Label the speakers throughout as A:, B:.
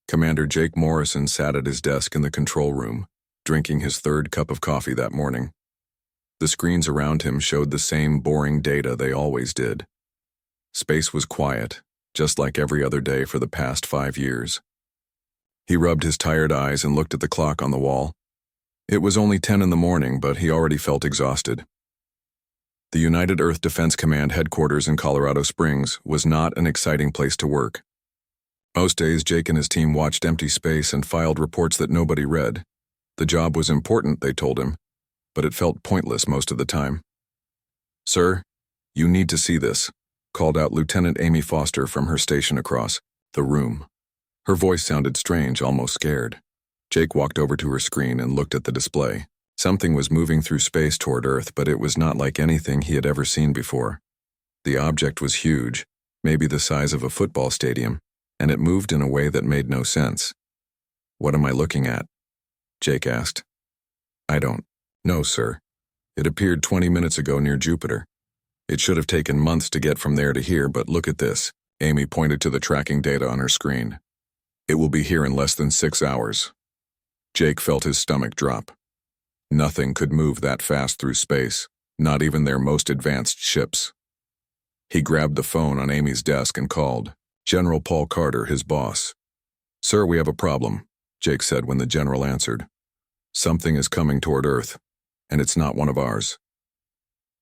A: Commander Jake Morrison sat at his desk in the control room, drinking his third cup of coffee that morning. The screens around him showed the same boring data they always did. Space was quiet, just like every other day for the past 5 years. He rubbed his tired eyes and looked at the clock on the wall. It was only 10 in the morning, but he already felt exhausted. The United Earth Defense Command headquarters in Colorado Springs was not an exciting place to work. Most days, Jake and his team watched empty space and filed reports that nobody read. The job was important, they told him, but it felt pointless most of the time. "Sir, you need to see this," called out Lieutenant Amy Foster from her station across the room. Her voice sounded strange, almost scared. Jake walked over to her screen and looked at the display. Something was moving through space toward Earth, but it was not like anything he had ever seen before. The object was huge, maybe the size of a football stadium, and it moved in a way that made no sense. "What am I looking at?" Jake asked. "I don't know, sir. It appeared 20 minutes ago near Jupiter. It should have taken months to get from there to here, but look at this." Amy pointed to the tracking data on her screen. "It will be here in less than 6 hours." Jake felt his stomach drop. Nothing could move that fast through space, not even their most advanced ships. He grabbed the phone on Amy's desk and called General Paul Carter, his boss. "Sir, we have a problem," Jake said when the general answered. "Something is coming toward Earth, and it's not one of ours."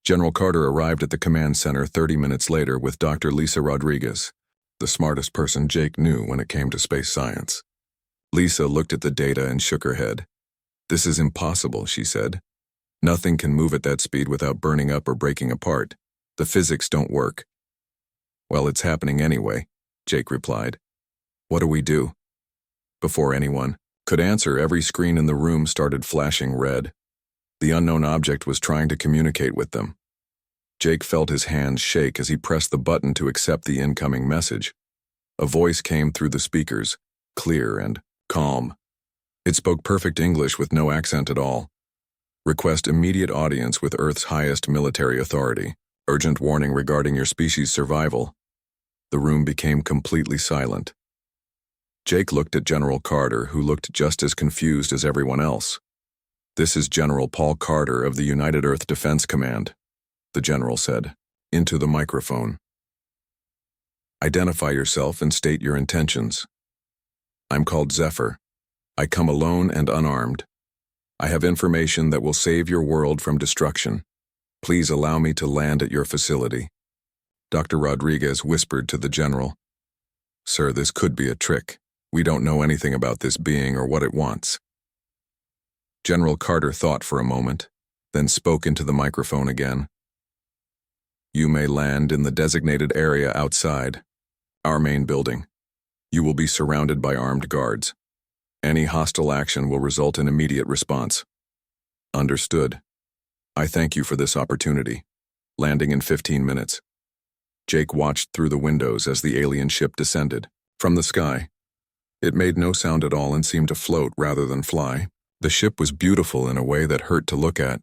A: General Carter arrived at the command center 30 minutes later with Dr. Lisa Rodriguez, the smartest person Jake knew when it came to space science. Lisa looked at the data and shook her head. "This is impossible," she said. "Nothing can move at that speed without burning up or breaking apart. The physics don't work." "Well, it's happening anyway," Jake replied. "What do we do?" Before anyone could answer, every screen in the room started flashing red. The unknown object was trying to communicate with them. Jake felt his hands shake as he pressed the button to accept the incoming message. A voice came through the speakers, clear and calm. It spoke perfect English with no accent at all. "Request immediate audience with Earth's highest military authority. Urgent warning regarding your species' survival." The room became completely silent. Jake looked at General Carter, who looked just as confused as everyone else. "This is General Paul Carter of the United Earth Defense Command," the general said, into the microphone. "Identify yourself and state your intentions." "I'm called Zephyr. I come alone and unarmed. I have information that will save your world from destruction. Please allow me to land at your facility." Dr. Rodriguez whispered to the general. "Sir, this could be a trick. We don't know anything about this being or what it wants." General Carter thought for a moment, then spoke into the microphone again. "You may land in the designated area outside our main building. You will be surrounded by armed guards. Any hostile action will result in immediate response." "Understood. I thank you for this opportunity." Landing in 15 minutes. Jake watched through the windows as the alien ship descended from the sky. It made no sound at all and seemed to float rather than fly. The ship was beautiful in a way that hurt to look at,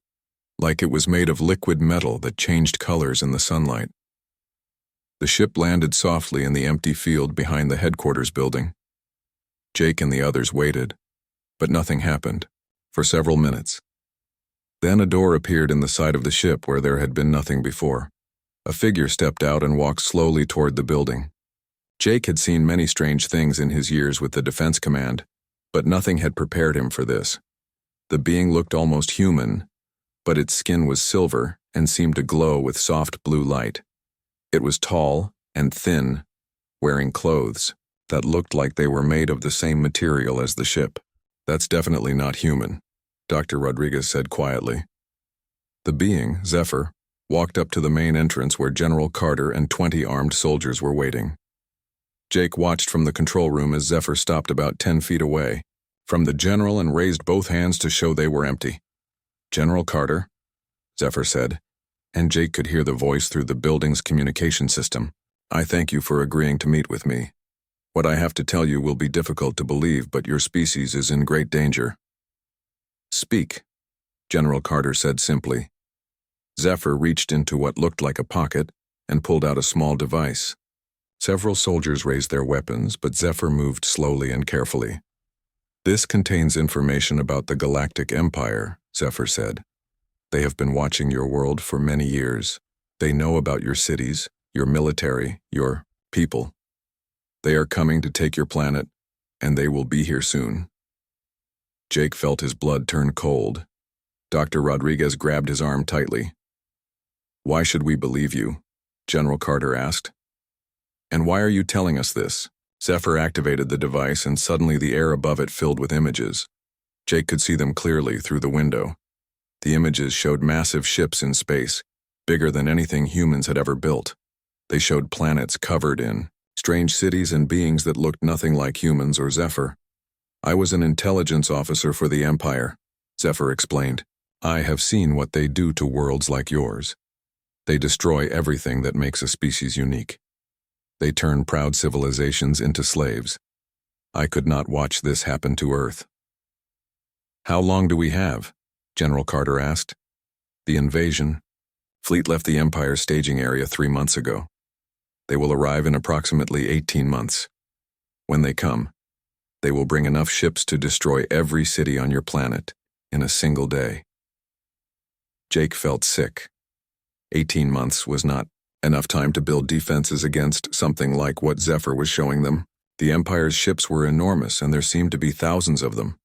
A: like it was made of liquid metal that changed colors in the sunlight. The ship landed softly in the empty field behind the headquarters building. Jake and the others waited, but nothing happened, for several minutes. Then a door appeared in the side of the ship where there had been nothing before. A figure stepped out and walked slowly toward the building. Jake had seen many strange things in his years with the Defense Command, but nothing had prepared him for this. The being looked almost human, but its skin was silver and seemed to glow with soft blue light. It was tall and thin, wearing clothes that looked like they were made of the same material as the ship. "That's definitely not human," Dr. Rodriguez said quietly. The being, Zephyr, walked up to the main entrance where General Carter and 20 armed soldiers were waiting. Jake watched from the control room as Zephyr stopped about 10 feet away from the general and raised both hands to show they were empty. "General Carter," Zephyr said, and Jake could hear the voice through the building's communication system. "I thank you for agreeing to meet with me. What I have to tell you will be difficult to believe, but your species is in great danger." "Speak," General Carter said simply. Zephyr reached into what looked like a pocket and pulled out a small device. Several soldiers raised their weapons, but Zephyr moved slowly and carefully. "This contains information about the Galactic Empire," Zephyr said. "They have been watching your world for many years. They know about your cities, your military, your people. They are coming to take your planet, and they will be here soon." Jake felt his blood turn cold. Dr. Rodriguez grabbed his arm tightly. "Why should we believe you?" General Carter asked. "And why are you telling us this?" Zephyr activated the device, and suddenly the air above it filled with images. Jake could see them clearly through the window. The images showed massive ships in space, bigger than anything humans had ever built. They showed planets covered in strange cities and beings that looked nothing like humans or Zephyr. "I was an intelligence officer for the Empire," Zephyr explained. "I have seen what they do to worlds like yours. They destroy everything that makes a species unique. They turn proud civilizations into slaves. I could not watch this happen to Earth." "How long do we have?" General Carter asked. "The invasion. Fleet left the Empire's staging area 3 months ago. They will arrive in approximately 18 months. When they come, they will bring enough ships to destroy every city on your planet in a single day." Jake felt sick. 18 months was not enough time to build defenses against something like what Zephyr was showing them. The Empire's ships were enormous, and there seemed to be thousands of them.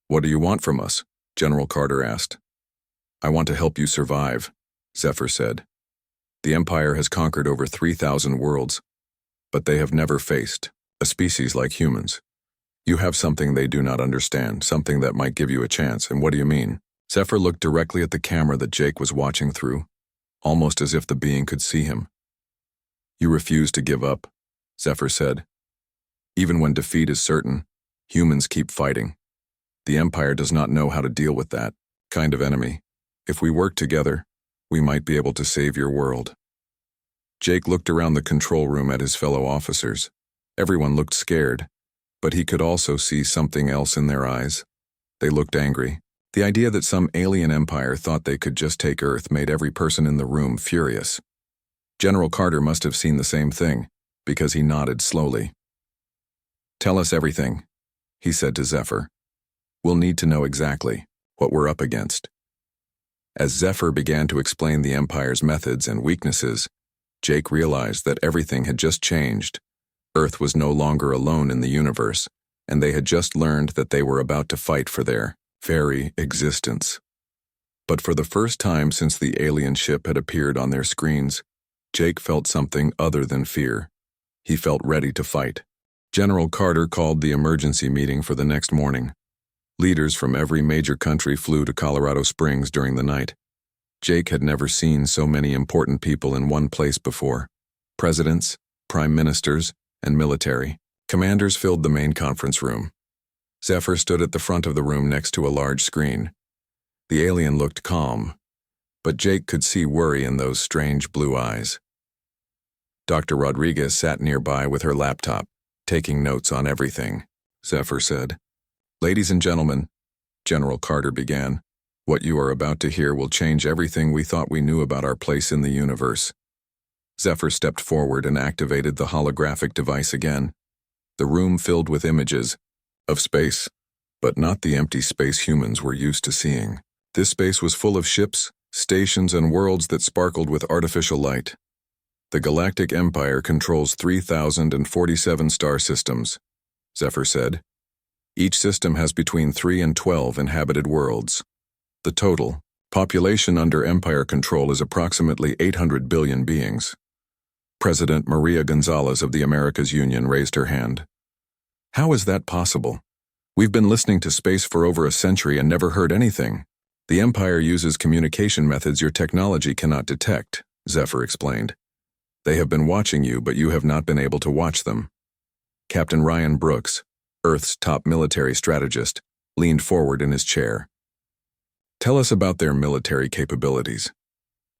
A: "What do you want from us?" General Carter asked. "I want to help you survive," Zephyr said. "The Empire has conquered over 3,000 worlds, but they have never faced a species like humans. You have something they do not understand, something that might give you a chance, and what do you mean?" Zephyr looked directly at the camera that Jake was watching through, almost as if the being could see him. "You refuse to give up," Zephyr said. "Even when defeat is certain, humans keep fighting. The Empire does not know how to deal with that kind of enemy. If we work together, we might be able to save your world." Jake looked around the control room at his fellow officers. Everyone looked scared, but he could also see something else in their eyes. They looked angry. The idea that some alien empire thought they could just take Earth made every person in the room furious. General Carter must have seen the same thing, because he nodded slowly. "Tell us everything," he said to Zephyr. "We'll need to know exactly what we're up against." As Zephyr began to explain the Empire's methods and weaknesses, Jake realized that everything had just changed. Earth was no longer alone in the universe, and they had just learned that they were about to fight for their very existence. But for the first time since the alien ship had appeared on their screens, Jake felt something other than fear. He felt ready to fight. General Carter called the emergency meeting for the next morning. Leaders from every major country flew to Colorado Springs during the night. Jake had never seen so many important people in one place before. Presidents, prime ministers, and military commanders filled the main conference room. Zephyr stood at the front of the room next to a large screen. The alien looked calm, but Jake could see worry in those strange blue eyes. Dr. Rodriguez sat nearby with her laptop, taking notes on everything. Zephyr said, "Ladies and gentlemen," General Carter began, "what you are about to hear will change everything we thought we knew about our place in the universe." Zephyr stepped forward and activated the holographic device again. The room filled with images of space, but not the empty space humans were used to seeing. This space was full of ships, stations, and worlds that sparkled with artificial light. "The Galactic Empire controls 3,047 star systems," Zephyr said. "Each system has between 3 and 12 inhabited worlds. The total population under Empire control is approximately 800 billion beings." President Maria Gonzalez of the Americas Union raised her hand. "How is that possible? We've been listening to space for over a century and never heard anything. The Empire uses communication methods your technology cannot detect," Zephyr explained. "They have been watching you, but you have not been able to watch them." Captain Ryan Brooks, Earth's top military strategist, leaned forward in his chair. "Tell us about their military capabilities."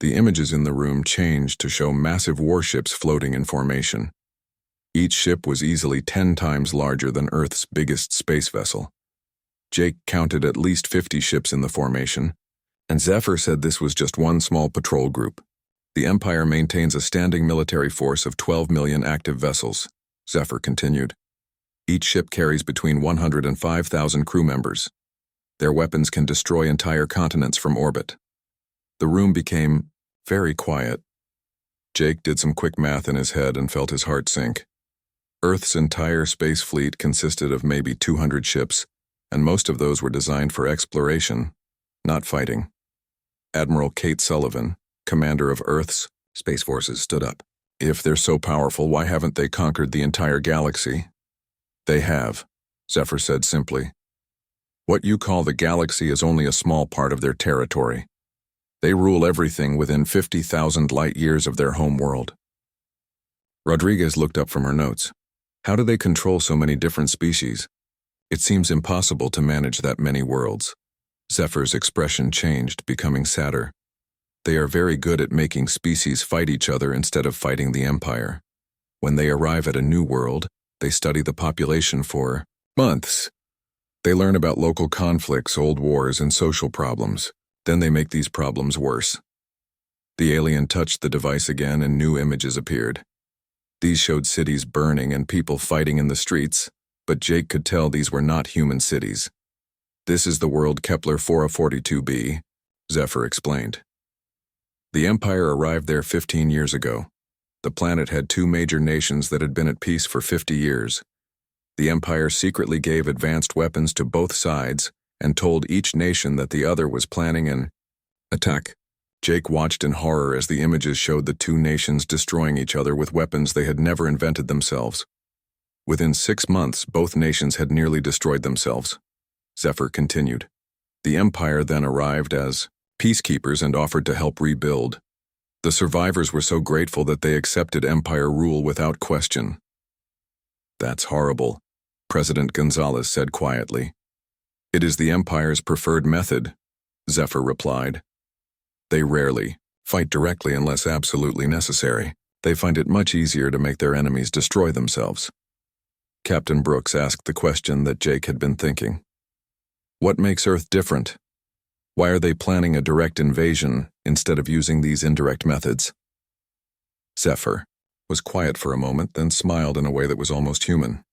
A: The images in the room changed to show massive warships floating in formation. Each ship was easily 10 times larger than Earth's biggest space vessel. Jake counted at least 50 ships in the formation, and Zephyr said this was just one small patrol group. The Empire maintains a standing military force of 12 million active vessels, Zephyr continued. Each ship carries between 100 and 5,000 crew members. Their weapons can destroy entire continents from orbit. The room became very quiet. Jake did some quick math in his head and felt his heart sink. Earth's entire space fleet consisted of maybe 200 ships, and most of those were designed for exploration, not fighting. Admiral Kate Sullivan, commander of Earth's space forces, stood up. If they're so powerful, why haven't they conquered the entire galaxy? They have, Zephyr said simply. What you call the galaxy is only a small part of their territory. They rule everything within 50,000 light-years of their home world. Rodriguez looked up from her notes. How do they control so many different species? It seems impossible to manage that many worlds. Zephyr's expression changed, becoming sadder. They are very good at making species fight each other instead of fighting the Empire. When they arrive at a new world, they study the population for months. They learn about local conflicts, old wars, and social problems. Then they make these problems worse. The alien touched the device again and new images appeared. These showed cities burning and people fighting in the streets, but Jake could tell these were not human cities. This is the world Kepler 442b, Zephyr explained. The Empire arrived there 15 years ago. The planet had two major nations that had been at peace for 50 years. The Empire secretly gave advanced weapons to both sides and told each nation that the other was planning an attack. Jake watched in horror as the images showed the two nations destroying each other with weapons they had never invented themselves. Within 6 months, both nations had nearly destroyed themselves. Zephyr continued. The Empire then arrived as peacekeepers and offered to help rebuild. The survivors were so grateful that they accepted Empire rule without question. That's horrible, President Gonzalez said quietly. It is the Empire's preferred method, Zephyr replied. They rarely fight directly unless absolutely necessary. They find it much easier to make their enemies destroy themselves. Captain Brooks asked the question that Jake had been thinking. What makes Earth different? Why are they planning a direct invasion instead of using these indirect methods? Zephyr was quiet for a moment, then smiled in a way that was almost human.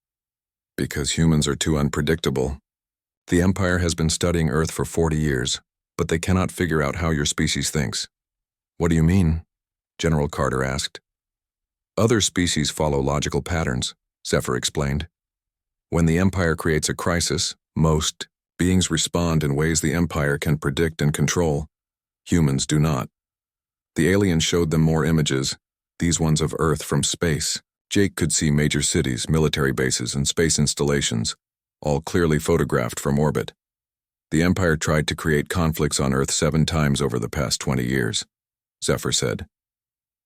A: Because humans are too unpredictable. The Empire has been studying Earth for 40 years, but they cannot figure out how your species thinks. What do you mean? General Carter asked. Other species follow logical patterns, Zephyr explained. When the Empire creates a crisis, most beings respond in ways the Empire can predict and control. Humans do not. The alien showed them more images, these ones of Earth from space. Jake could see major cities, military bases, and space installations, all clearly photographed from orbit. The Empire tried to create conflicts on Earth 7 times over the past 20 years, Zephyr said.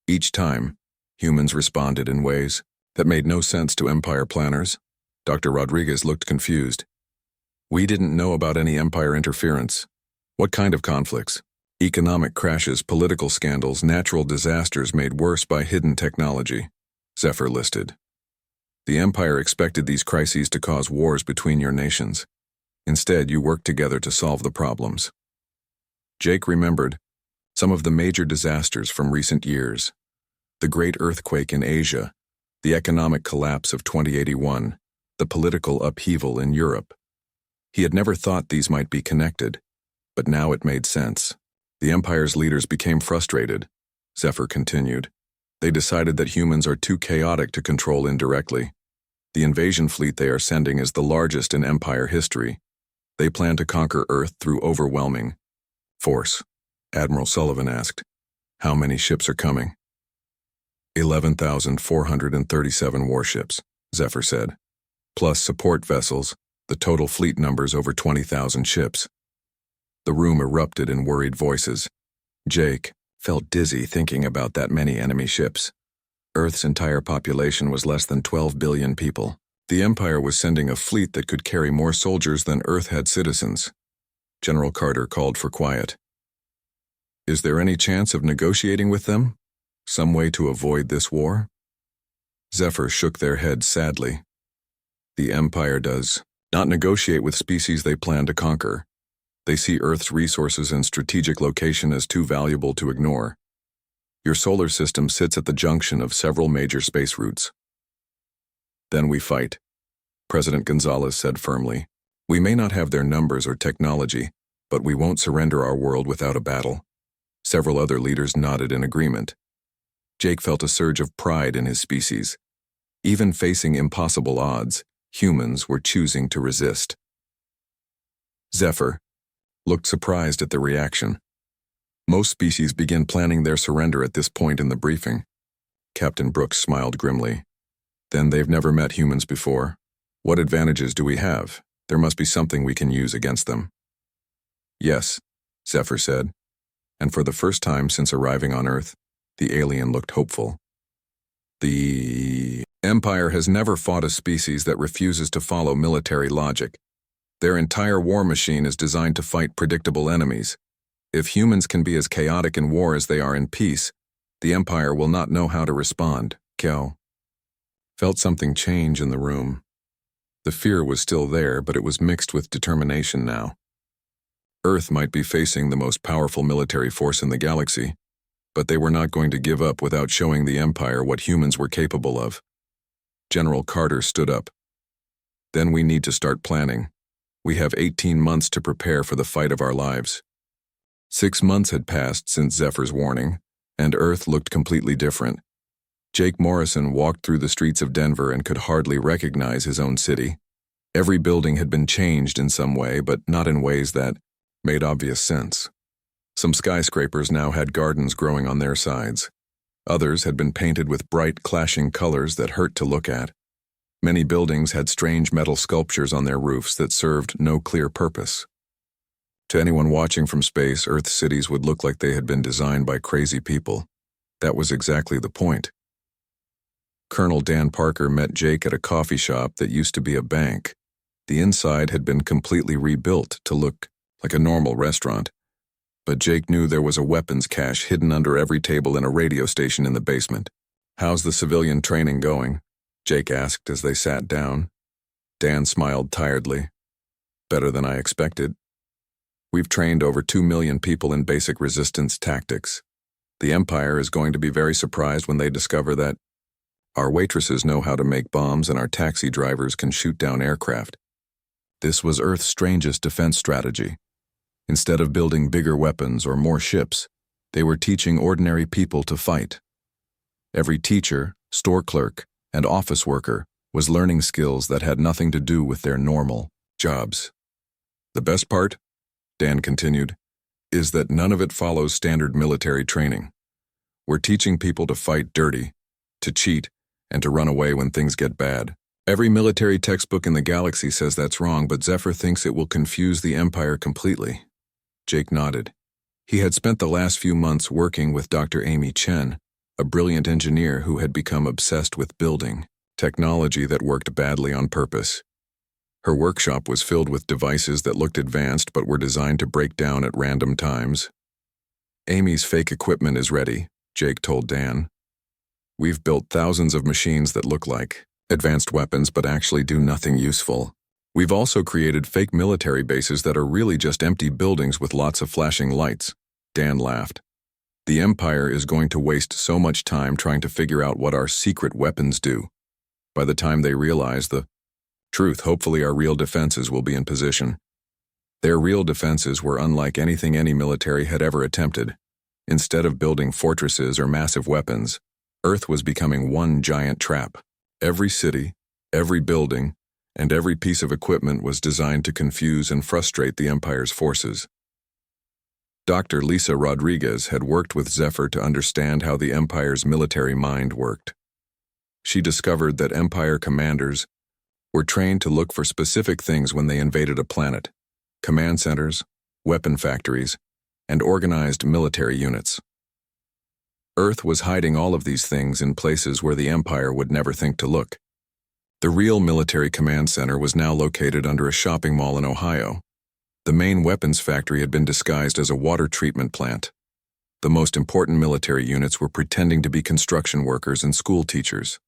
A: Each time, humans responded in ways that made no sense to Empire planners. Dr. Rodriguez looked confused. We didn't know about any Empire interference. What kind of conflicts? Economic crashes, political scandals, natural disasters made worse by hidden technology, Zephyr listed. The Empire expected these crises to cause wars between your nations. Instead, you worked together to solve the problems. Jake remembered some of the major disasters from recent years. The Great Earthquake in Asia, the economic collapse of 2081, the political upheaval in Europe. He had never thought these might be connected, but now it made sense. The Empire's leaders became frustrated, Zephyr continued. They decided that humans are too chaotic to control indirectly. The invasion fleet they are sending is the largest in Empire history. They plan to conquer Earth through overwhelming force. Admiral Sullivan asked, how many ships are coming? 11,437 warships, Zephyr said. Plus support vessels, the total fleet numbers over 20,000 ships. The room erupted in worried voices. Jake felt dizzy thinking about that many enemy ships. Earth's entire population was less than 12 billion people. The Empire was sending a fleet that could carry more soldiers than Earth had citizens. General Carter called for quiet. Is there any chance of negotiating with them? Some way to avoid this war? Zephyr shook their heads sadly. The Empire does not negotiate with species they plan to conquer. They see Earth's resources and strategic location as too valuable to ignore. Your solar system sits at the junction of several major space routes. Then we fight, President Gonzalez said firmly. We may not have their numbers or technology, but we won't surrender our world without a battle. Several other leaders nodded in agreement. Jake felt a surge of pride in his species. Even facing impossible odds, humans were choosing to resist. Zephyr looked surprised at the reaction. Most species begin planning their surrender at this point in the briefing. Captain Brooks smiled grimly. Then they've never met humans before. What advantages do we have? There must be something we can use against them. Yes, Zephyr said, and for the first time since arriving on Earth, the alien looked hopeful. The Empire has never fought a species that refuses to follow military logic. Their entire war machine is designed to fight predictable enemies. If humans can be as chaotic in war as they are in peace, the Empire will not know how to respond. Kel felt something change in the room. The fear was still there, but it was mixed with determination now. Earth might be facing the most powerful military force in the galaxy, but they were not going to give up without showing the Empire what humans were capable of. General Carter stood up. Then we need to start planning. We have 18 months to prepare for the fight of our lives. 6 months had passed since Zephyr's warning, and Earth looked completely different. Jake Morrison walked through the streets of Denver and could hardly recognize his own city. Every building had been changed in some way, but not in ways that made obvious sense. Some skyscrapers now had gardens growing on their sides. Others had been painted with bright, clashing colors that hurt to look at. Many buildings had strange metal sculptures on their roofs that served no clear purpose. To anyone watching from space, Earth cities would look like they had been designed by crazy people. That was exactly the point. Colonel Dan Parker met Jake at a coffee shop that used to be a bank. The inside had been completely rebuilt to look like a normal restaurant. But Jake knew there was a weapons cache hidden under every table and a radio station in the basement. How's the civilian training going? Jake asked as they sat down. Dan smiled tiredly. Better than I expected. We've trained over 2 million people in basic resistance tactics. The Empire is going to be very surprised when they discover that our waitresses know how to make bombs and our taxi drivers can shoot down aircraft. This was Earth's strangest defense strategy. Instead of building bigger weapons or more ships, they were teaching ordinary people to fight. Every teacher, store clerk, and office worker was learning skills that had nothing to do with their normal jobs. The best part, Dan continued, is that none of it follows standard military training. We're teaching people to fight dirty, to cheat, and to run away when things get bad. Every military textbook in the galaxy says that's wrong, but Zephyr thinks it will confuse the Empire completely. Jake nodded. He had spent the last few months working with Dr. Amy Chen, a brilliant engineer who had become obsessed with building technology that worked badly on purpose. Her workshop was filled with devices that looked advanced but were designed to break down at random times. Amy's fake equipment is ready, Jake told Dan. We've built thousands of machines that look like advanced weapons but actually do nothing useful. We've also created fake military bases that are really just empty buildings with lots of flashing lights. Dan laughed. The Empire is going to waste so much time trying to figure out what our secret weapons do. By the time they realize the truth, hopefully our real defenses will be in position. Their real defenses were unlike anything any military had ever attempted. Instead of building fortresses or massive weapons, Earth was becoming one giant trap. Every city, every building, and every piece of equipment was designed to confuse and frustrate the Empire's forces. Dr. Lisa Rodriguez had worked with Zephyr to understand how the Empire's military mind worked. She discovered that Empire commanders were trained to look for specific things when they invaded a planet: command centers, weapon factories, and organized military units. Earth was hiding all of these things in places where the Empire would never think to look. The real military command center was now located under a shopping mall in Ohio. The main weapons factory had been disguised as a water treatment plant. The most important military units were pretending to be construction workers and school teachers.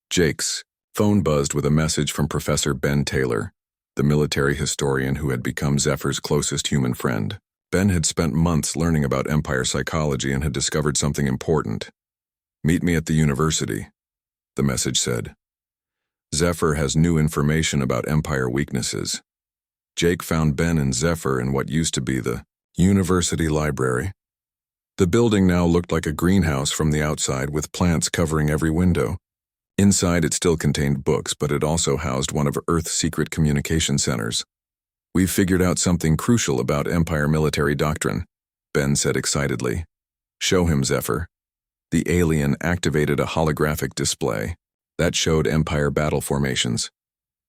A: Jake's phone buzzed with a message from Professor Ben Taylor, the military historian who had become Zephyr's closest human friend. Ben had spent months learning about Empire psychology and had discovered something important. "Meet me at the university," the message said. Zephyr has new information about Empire weaknesses. Jake found Ben and Zephyr in what used to be the university library. The building now looked like a greenhouse from the outside with plants covering every window. Inside it still contained books, but it also housed one of Earth's secret communication centers. "We've figured out something crucial about Empire military doctrine," Ben said excitedly. "Show him, Zephyr." The alien activated a holographic display that showed Empire battle formations.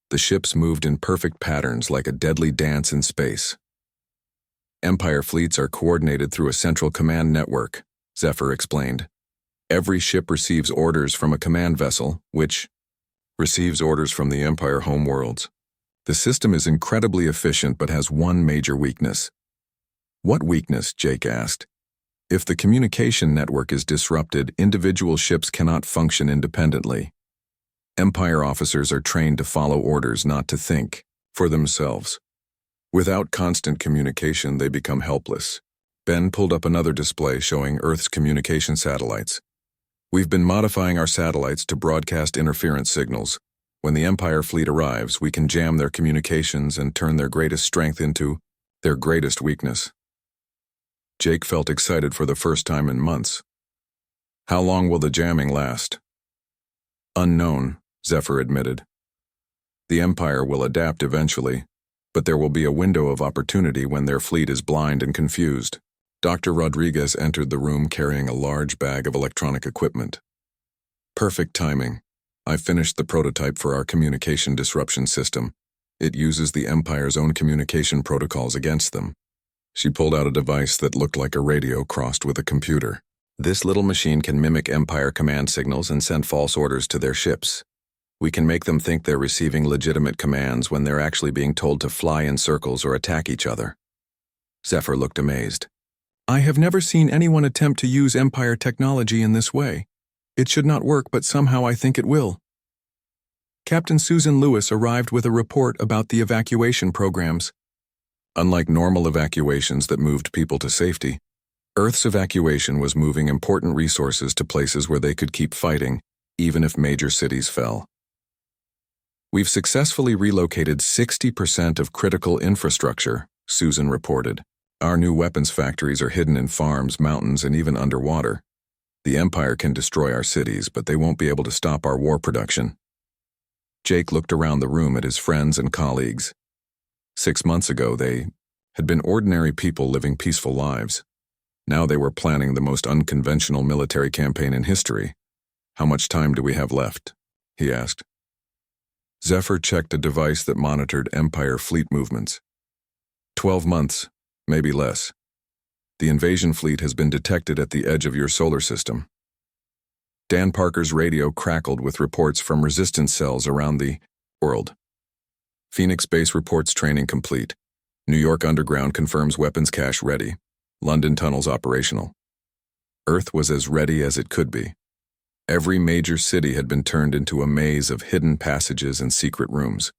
A: The ships moved in perfect patterns like a deadly dance in space. "Empire fleets are coordinated through a central command network," Zephyr explained. "Every ship receives orders from a command vessel, which receives orders from the Empire homeworlds. The system is incredibly efficient but has one major weakness." "What weakness?" Jake asked. "If the communication network is disrupted, individual ships cannot function independently. Empire officers are trained to follow orders, not to think for themselves. Without constant communication, they become helpless." Ben pulled up another display showing Earth's communication satellites. "We've been modifying our satellites to broadcast interference signals. When the Empire fleet arrives, we can jam their communications and turn their greatest strength into their greatest weakness." Jake felt excited for the first time in months. "How long will the jamming last?" "Unknown," Zephyr admitted. "The Empire will adapt eventually, but there will be a window of opportunity when their fleet is blind and confused." Dr. Rodriguez entered the room carrying a large bag of electronic equipment. "Perfect timing. I finished the prototype for our communication disruption system. It uses the Empire's own communication protocols against them." She pulled out a device that looked like a radio crossed with a computer. "This little machine can mimic Empire command signals and send false orders to their ships. We can make them think they're receiving legitimate commands when they're actually being told to fly in circles or attack each other." Zephyr looked amazed. "I have never seen anyone attempt to use Empire technology in this way. It should not work, but somehow I think it will." Captain Susan Lewis arrived with a report about the evacuation programs. Unlike normal evacuations that moved people to safety, Earth's evacuation was moving important resources to places where they could keep fighting, even if major cities fell. "We've successfully relocated 60% of critical infrastructure," Susan reported. "Our new weapons factories are hidden in farms, mountains, and even underwater. The Empire can destroy our cities, but they won't be able to stop our war production." Jake looked around the room at his friends and colleagues. 6 months ago, they had been ordinary people living peaceful lives. Now they were planning the most unconventional military campaign in history. "How much time do we have left?" he asked. Zephyr checked a device that monitored Empire fleet movements. 12 months, maybe less. The invasion fleet has been detected at the edge of your solar system." Dan Parker's radio crackled with reports from resistance cells around the world. "Phoenix Base reports training complete. New York Underground confirms weapons cache ready. London tunnels operational." Earth was as ready as it could be. Every major city had been turned into a maze of hidden passages and secret rooms.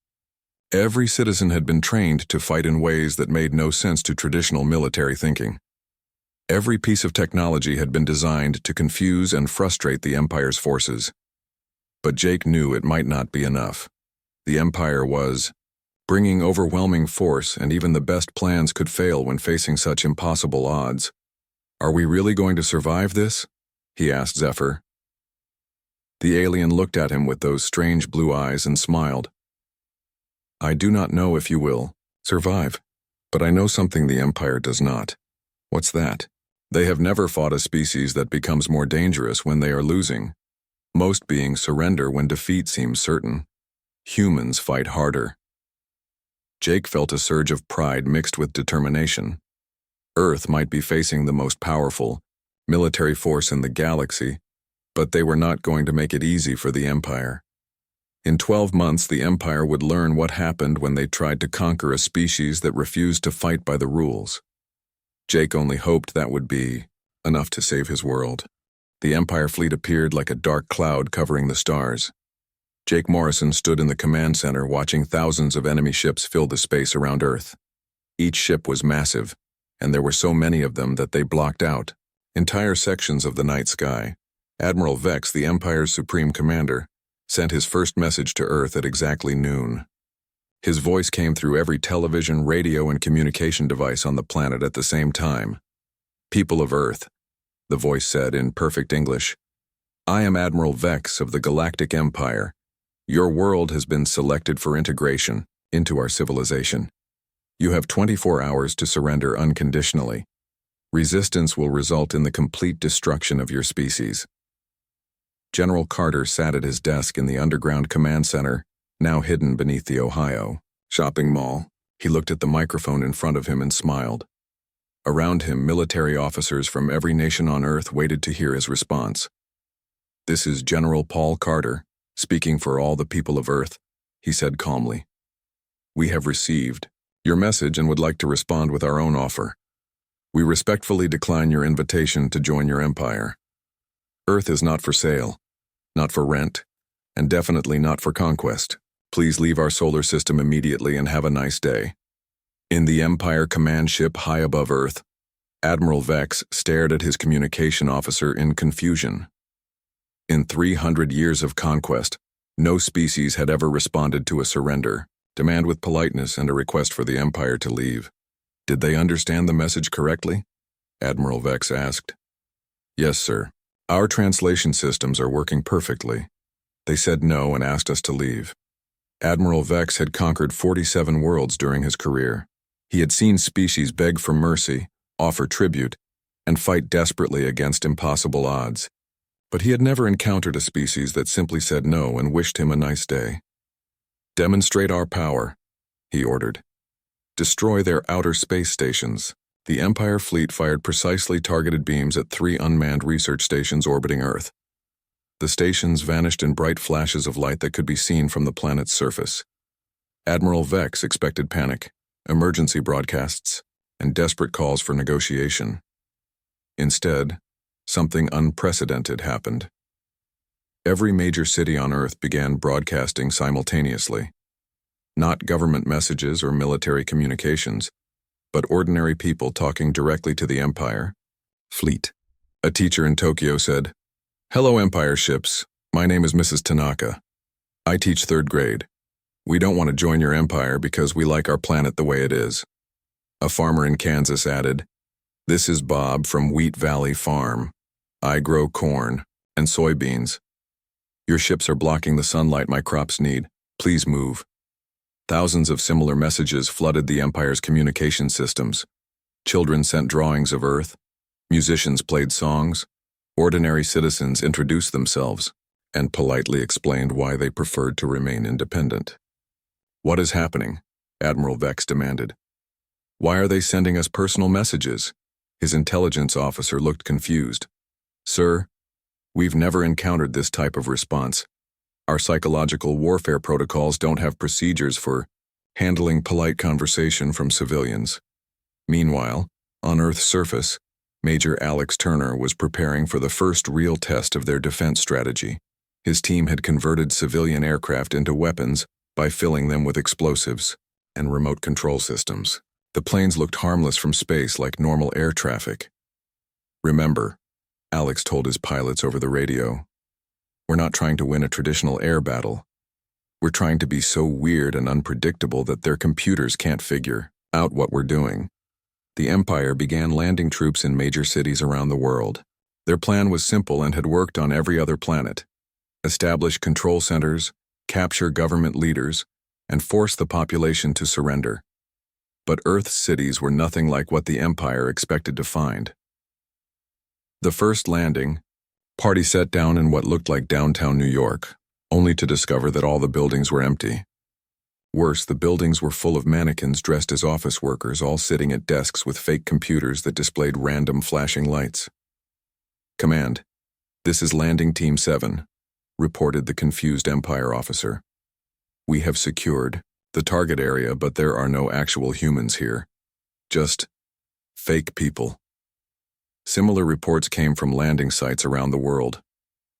A: Every citizen had been trained to fight in ways that made no sense to traditional military thinking. Every piece of technology had been designed to confuse and frustrate the Empire's forces. But Jake knew it might not be enough. The Empire was bringing overwhelming force, and even the best plans could fail when facing such impossible odds. "Are we really going to survive this?" he asked Zephyr. The alien looked at him with those strange blue eyes and smiled. "I do not know if you will survive, but I know something the Empire does not." "What's that?" "They have never fought a species that becomes more dangerous when they are losing. Most beings surrender when defeat seems certain. Humans fight harder." Jake felt a surge of pride mixed with determination. Earth might be facing the most powerful military force in the galaxy, but they were not going to make it easy for the Empire. In 12 months, the Empire would learn what happened when they tried to conquer a species that refused to fight by the rules. Jake only hoped that would be enough to save his world. The Empire fleet appeared like a dark cloud covering the stars. Jake Morrison stood in the command center watching thousands of enemy ships fill the space around Earth. Each ship was massive, and there were so many of them that they blocked out entire sections of the night sky. Admiral Vex, the Empire's supreme commander, sent his first message to Earth at exactly noon. His voice came through every television, radio, and communication device on the planet at the same time. "People of Earth," the voice said in perfect English, "I am Admiral Vex of the Galactic Empire. Your world has been selected for integration into our civilization. You have 24 hours to surrender unconditionally. Resistance will result in the complete destruction of your species." General Carter sat at his desk in the underground command center, now hidden beneath the Ohio shopping mall. He looked at the microphone in front of him and smiled. Around him, military officers from every nation on Earth waited to hear his response. "This is General Paul Carter, speaking for all the people of Earth," he said calmly. "We have received your message and would like to respond with our own offer. We respectfully decline your invitation to join your empire. Earth is not for sale, not for rent, and definitely not for conquest. Please leave our solar system immediately and have a nice day." In the Empire command ship high above Earth, Admiral Vex stared at his communication officer in confusion. In 300 years of conquest, no species had ever responded to a surrender demand with politeness and a request for the Empire to leave. "Did they understand the message correctly?" Admiral Vex asked. "Yes, sir. Our translation systems are working perfectly. They said no and asked us to leave." Admiral Vex had conquered 47 worlds during his career. He had seen species beg for mercy, offer tribute, and fight desperately against impossible odds. But he had never encountered a species that simply said no and wished him a nice day. "Demonstrate our power," he ordered. "Destroy their outer space stations." The Empire fleet fired precisely targeted beams at 3 unmanned research stations orbiting Earth. The stations vanished in bright flashes of light that could be seen from the planet's surface. Admiral Vex expected panic, emergency broadcasts, and desperate calls for negotiation. Instead, something unprecedented happened. Every major city on Earth began broadcasting simultaneously. Not government messages or military communications, but ordinary people talking directly to the Empire fleet. A teacher in Tokyo said, "Hello, Empire ships. My name is Mrs. Tanaka. I teach 3rd grade. We don't want to join your empire because we like our planet the way it is." A farmer in Kansas added, "This is Bob from Wheat Valley Farm. I grow corn and soybeans. Your ships are blocking the sunlight my crops need. Please move." Thousands of similar messages flooded the Empire's communication systems. Children sent drawings of Earth. Musicians played songs. Ordinary citizens introduced themselves and politely explained why they preferred to remain independent. "What is happening?" Admiral Vex demanded. "Why are they sending us personal messages?" His intelligence officer looked confused. "Sir, we've never encountered this type of response. Our psychological warfare protocols don't have procedures for handling polite conversation from civilians." Meanwhile, on Earth's surface, Major Alex Turner was preparing for the first real test of their defense strategy. His team had converted civilian aircraft into weapons by filling them with explosives and remote control systems. The planes looked harmless from space like normal air traffic. "Remember," Alex told his pilots over the radio, "we're not trying to win a traditional air battle. We're trying to be so weird and unpredictable that their computers can't figure out what we're doing." The Empire began landing troops in major cities around the world. Their plan was simple and had worked on every other planet. Establish control centers, capture government leaders, and force the population to surrender. But Earth's cities were nothing like what the Empire expected to find. The first landing, party sat down in what looked like downtown New York, only to discover that all the buildings were empty. Worse, the buildings were full of mannequins dressed as office workers, all sitting at desks with fake computers that displayed random flashing lights. "Command, this is Landing Team 7, reported the confused Empire officer. "We have secured the target area, but there are no actual humans here. Just fake people." Similar reports came from landing sites around the world.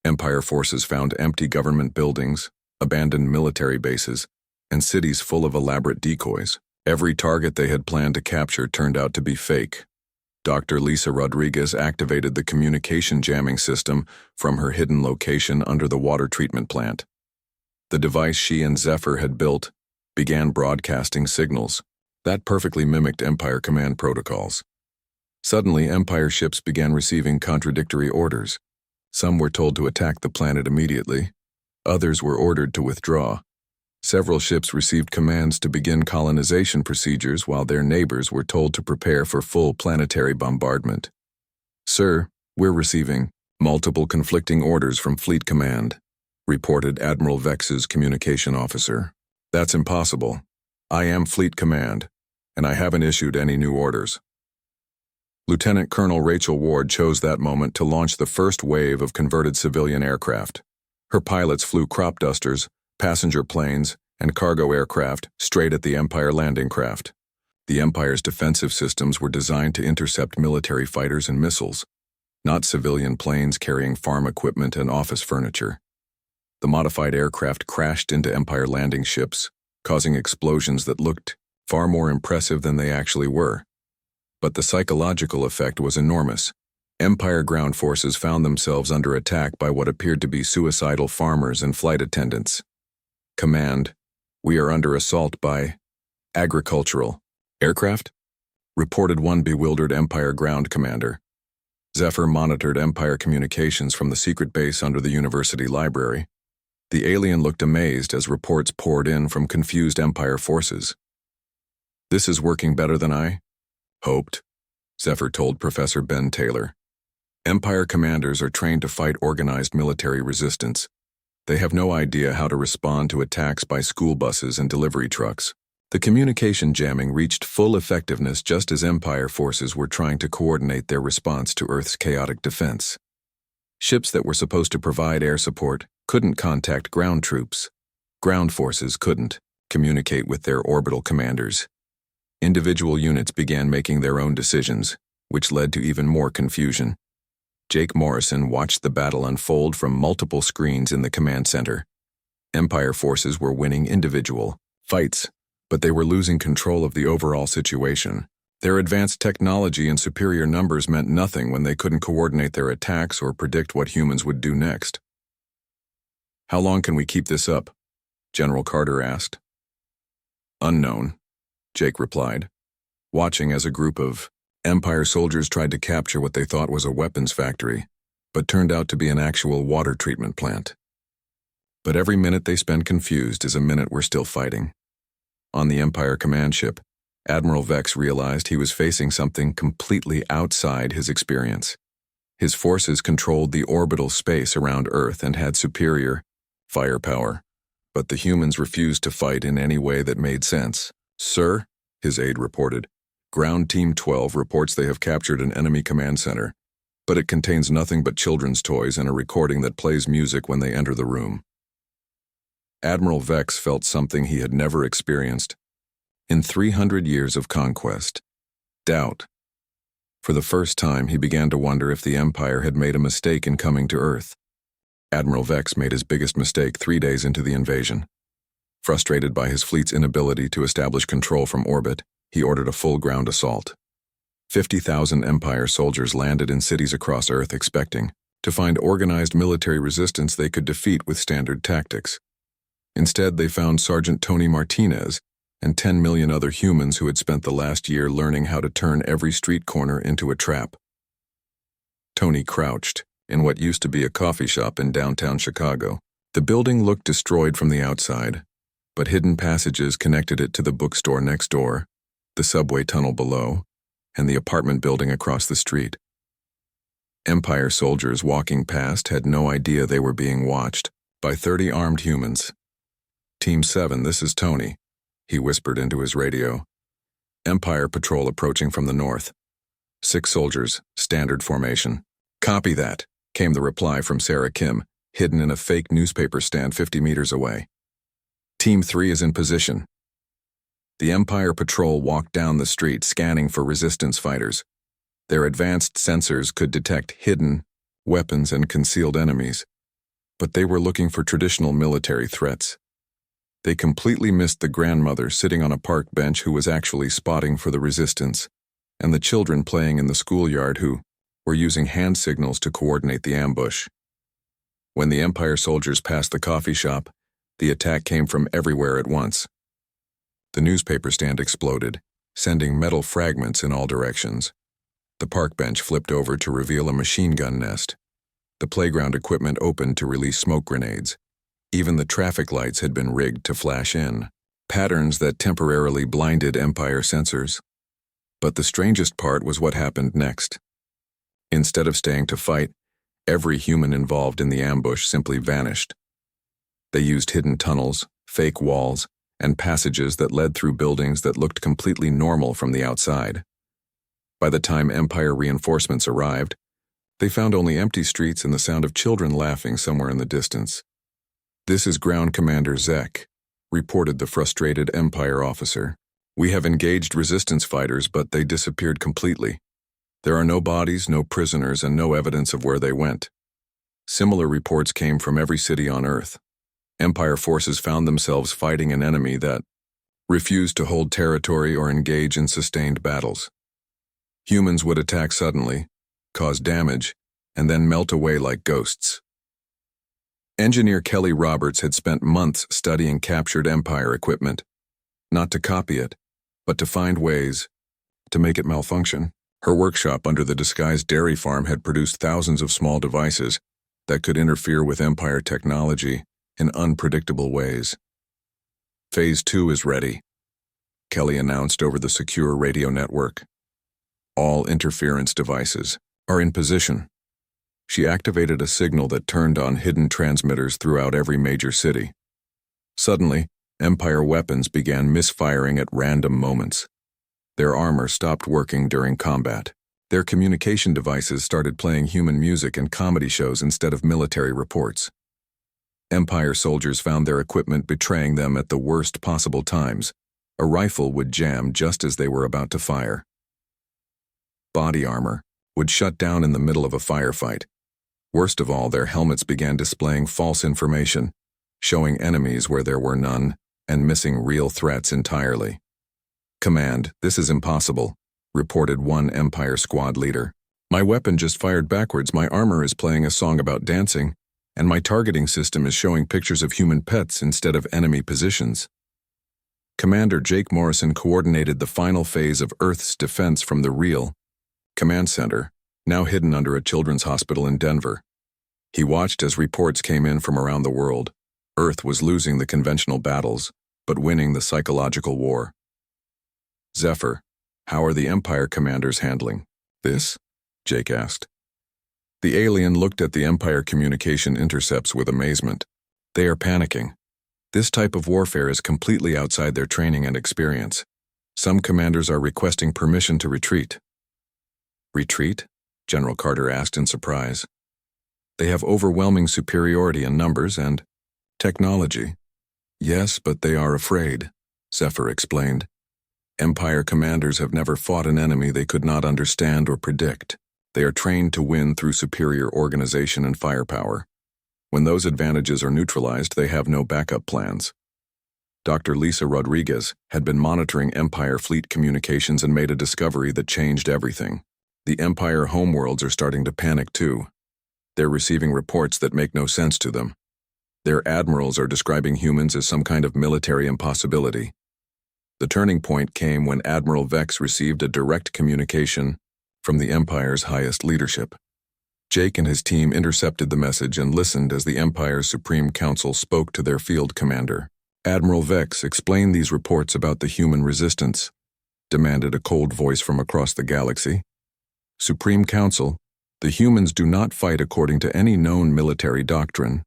A: Empire forces found empty government buildings, abandoned military bases, and cities full of elaborate decoys. Every target they had planned to capture turned out to be fake, Dr. Lisa Rodriguez activated the communication jamming system from her hidden location under the water treatment plant. The device she and Zephyr had built began broadcasting signals that perfectly mimicked Empire command protocols. Suddenly, Empire ships began receiving contradictory orders. Some were told to attack the planet immediately. Others were ordered to withdraw. Several ships received commands to begin colonization procedures while their neighbors were told to prepare for full planetary bombardment. "Sir, we're receiving multiple conflicting orders from Fleet Command," reported Admiral Vex's communication officer. "That's impossible. I am Fleet Command, and I haven't issued any new orders." Lieutenant Colonel Rachel Ward chose that moment to launch the first wave of converted civilian aircraft. Her pilots flew crop dusters, passenger planes, and cargo aircraft straight at the Empire landing craft. The Empire's defensive systems were designed to intercept military fighters and missiles, not civilian planes carrying farm equipment and office furniture. The modified aircraft crashed into Empire landing ships, causing explosions that looked far more impressive than they actually were. But the psychological effect was enormous. Empire ground forces found themselves under attack by what appeared to be suicidal farmers and flight attendants. "Command, we are under assault by agricultural aircraft," reported one bewildered Empire ground commander. Zephyr monitored Empire communications from the secret base under the university library. The alien looked amazed as reports poured in from confused Empire forces. "This is working better than I hoped," Zephyr told Professor Ben Taylor. "Empire commanders are trained to fight organized military resistance. They have no idea how to respond to attacks by school buses and delivery trucks." The communication jamming reached full effectiveness just as Empire forces were trying to coordinate their response to Earth's chaotic defense. Ships that were supposed to provide air support couldn't contact ground troops. Ground forces couldn't communicate with their orbital commanders. Individual units began making their own decisions, which led to even more confusion. Jake Morrison watched the battle unfold from multiple screens in the command center. Empire forces were winning individual fights, but they were losing control of the overall situation. Their advanced technology and superior numbers meant nothing when they couldn't coordinate their attacks or predict what humans would do next. "How long can we keep this up?" General Carter asked. "Unknown," Jake replied, watching as a group of Empire soldiers tried to capture what they thought was a weapons factory, but turned out to be an actual water treatment plant. But every minute they spend confused is a minute we're still fighting. On the Empire command ship, Admiral Vex realized he was facing something completely outside his experience. His forces controlled the orbital space around Earth and had superior firepower, but the humans refused to fight in any way that made sense. "Sir," his aide reported, "Ground Team 12 reports they have captured an enemy command center, but it contains nothing but children's toys and a recording that plays music when they enter the room." Admiral Vex felt something he had never experienced in 300 years of conquest: doubt. For the first time, he began to wonder if the Empire had made a mistake in coming to Earth. Admiral Vex made his biggest mistake 3 days into the invasion. Frustrated by his fleet's inability to establish control from orbit, he ordered a full ground assault. 50,000 Empire soldiers landed in cities across Earth expecting to find organized military resistance they could defeat with standard tactics. Instead, they found Sergeant Tony Martinez and 10 million other humans who had spent the last year learning how to turn every street corner into a trap. Tony crouched in what used to be a coffee shop in downtown Chicago. The building looked destroyed from the outside, but hidden passages connected it to the bookstore next door, the subway tunnel below, and the apartment building across the street. Empire soldiers walking past had no idea they were being watched by 30 armed humans. "Team 7, this is Tony," he whispered into his radio. "Empire patrol approaching from the north. 6 soldiers, standard formation." "Copy that," came the reply from Sarah Kim, hidden in a fake newspaper stand 50 meters away. "Team 3 is in position." The Empire patrol walked down the street scanning for resistance fighters. Their advanced sensors could detect hidden weapons and concealed enemies, but they were looking for traditional military threats. They completely missed the grandmother sitting on a park bench who was actually spotting for the resistance. and the children playing in the schoolyard who were using hand signals to coordinate the ambush. When the Empire soldiers passed the coffee shop, the attack came from everywhere at once. The newspaper stand exploded, sending metal fragments in all directions. The park bench flipped over to reveal a machine gun nest. The playground equipment opened to release smoke grenades. Even the traffic lights had been rigged to flash in, patterns that temporarily blinded Empire sensors. But the strangest part was what happened next. Instead of staying to fight, every human involved in the ambush simply vanished. They used hidden tunnels, fake walls, and passages that led through buildings that looked completely normal from the outside. By the time Empire reinforcements arrived, they found only empty streets and the sound of children laughing somewhere in the distance. "This is Ground Commander Zek," reported the frustrated Empire officer. "We have engaged resistance fighters, but they disappeared completely. There are no bodies, no prisoners, and no evidence of where they went." Similar reports came from every city on Earth. Empire forces found themselves fighting an enemy that refused to hold territory or engage in sustained battles. Humans would attack suddenly, cause damage, and then melt away like ghosts. Engineer Kelly Roberts had spent months studying captured Empire equipment, not to copy it, but to find ways to make it malfunction. Her workshop under the disguised dairy farm had produced thousands of small devices that could interfere with Empire technology in unpredictable ways. "Phase 2 is ready," Kelly announced over the secure radio network. "All interference devices are in position." She activated a signal that turned on hidden transmitters throughout every major city. Suddenly, Empire weapons began misfiring at random moments. Their armor stopped working during combat. Their communication devices started playing human music and comedy shows instead of military reports. Empire soldiers found their equipment betraying them at the worst possible times. A rifle would jam just as they were about to fire. Body armor would shut down in the middle of a firefight. Worst of all, their helmets began displaying false information, showing enemies where there were none, and missing real threats entirely. "Command, this is impossible," reported one Empire squad leader. "My weapon just fired backwards, my armor is playing a song about dancing, and my targeting system is showing pictures of human pets instead of enemy positions." Commander Jake Morrison coordinated the final phase of Earth's defense from the real command center, now hidden under a children's hospital in Denver. He watched as reports came in from around the world. Earth was losing the conventional battles, but winning the psychological war. "Zephyr, how are the Empire commanders handling this?" Jake asked. The alien looked at the Empire communication intercepts with amazement. "They are panicking. This type of warfare is completely outside their training and experience. Some commanders are requesting permission to retreat." "Retreat?" General Carter asked in surprise. "They have overwhelming superiority in numbers and technology." "Yes, but they are afraid," Zephyr explained. "Empire commanders have never fought an enemy they could not understand or predict. They are trained to win through superior organization and firepower. When those advantages are neutralized, they have no backup plans." Dr. Lisa Rodriguez had been monitoring Empire fleet communications and made a discovery that changed everything. The Empire homeworlds are starting to panic too. They're receiving reports that make no sense to them. Their admirals are describing humans as some kind of military impossibility. The turning point came when Admiral Vex received a direct communication from the Empire's highest leadership. Jake and his team intercepted the message and listened as the Empire's Supreme Council spoke to their field commander. "Admiral Vex, explain these reports about the human resistance," demanded a cold voice from across the galaxy. "Supreme Council, the humans do not fight according to any known military doctrine.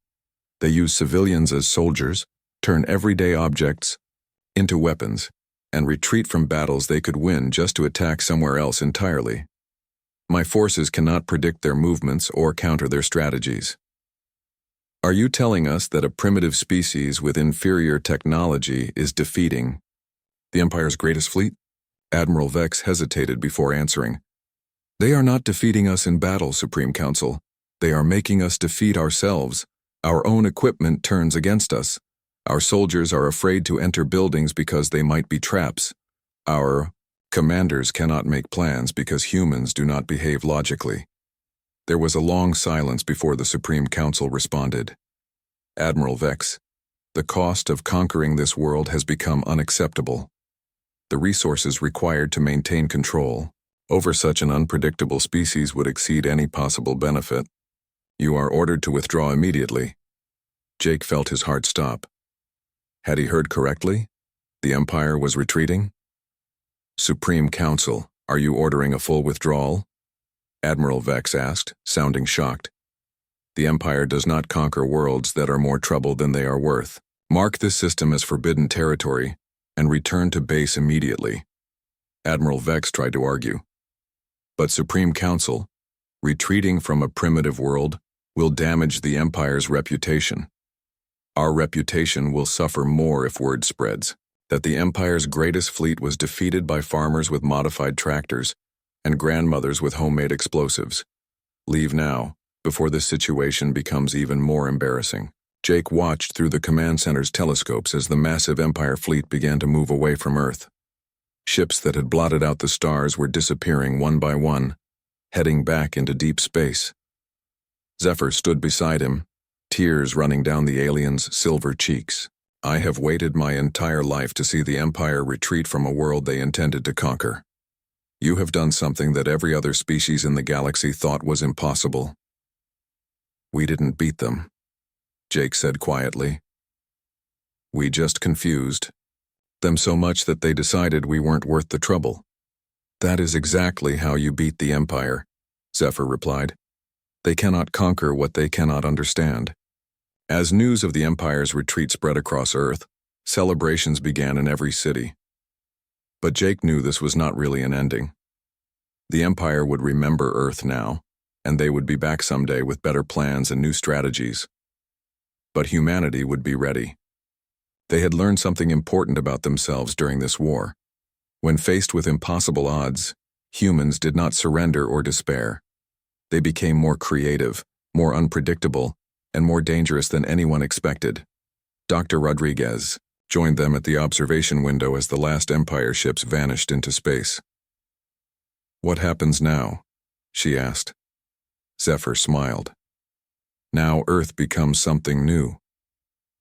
A: They use civilians as soldiers, turn everyday objects into weapons, and retreat from battles they could win just to attack somewhere else entirely. My forces cannot predict their movements or counter their strategies." "Are you telling us that a primitive species with inferior technology is defeating the Empire's greatest fleet?" Admiral Vex hesitated before answering. "They are not defeating us in battle, Supreme Council. They are making us defeat ourselves. Our own equipment turns against us. Our soldiers are afraid to enter buildings because they might be traps. Our Commanders cannot make plans because humans do not behave logically. There was a long silence before the Supreme Council responded. Admiral Vex, the cost of conquering this world has become unacceptable. The resources required to maintain control over such an unpredictable species would exceed any possible benefit. You are ordered to withdraw immediately. Jake felt his heart stop. Had he heard correctly? The Empire was retreating? Supreme Council, are you ordering a full withdrawal? Admiral Vex asked, sounding shocked. The Empire does not conquer worlds that are more trouble than they are worth. Mark this system as forbidden territory and return to base immediately. Admiral Vex tried to argue. But Supreme Council, retreating from a primitive world will damage the Empire's reputation. Our reputation will suffer more if word spreads that the Empire's greatest fleet was defeated by farmers with modified tractors and grandmothers with homemade explosives. Leave now, before this situation becomes even more embarrassing. Jake watched through the command center's telescopes as the massive Empire fleet began to move away from Earth. Ships that had blotted out the stars were disappearing one by one, heading back into deep space. Zephyr stood beside him, tears running down the alien's silver cheeks. I have waited my entire life to see the Empire retreat from a world they intended to conquer. You have done something that every other species in the galaxy thought was impossible. We didn't beat them, Jake said quietly. We just confused them so much that they decided we weren't worth the trouble. That is exactly how you beat the Empire, Zephyr replied. They cannot conquer what they cannot understand. As news of the Empire's retreat spread across Earth, celebrations began in every city. But Jake knew this was not really an ending. The Empire would remember Earth now, and they would be back someday with better plans and new strategies. But humanity would be ready. They had learned something important about themselves during this war. When faced with impossible odds, humans did not surrender or despair. They became more creative, more unpredictable, and more dangerous than anyone expected. Dr. Rodriguez joined them at the observation window as the last Empire ships vanished into space. What happens now? She asked. Zephyr smiled. Now Earth becomes something new.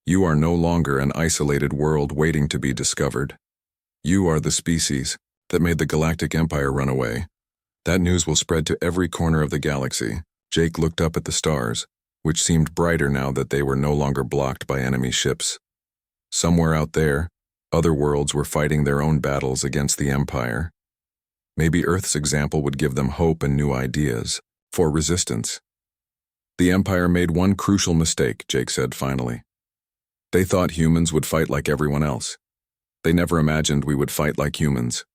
A: You are no longer an isolated world waiting to be discovered. You are the species that made the Galactic Empire run away. That news will spread to every corner of the galaxy. Jake looked up at the stars, which seemed brighter now that they were no longer blocked by enemy ships. Somewhere out there, other worlds were fighting their own battles against the Empire. Maybe Earth's example would give them hope and new ideas for resistance. The Empire made one crucial mistake, Jake said finally. They thought humans would fight like everyone else. They never imagined we would fight like humans.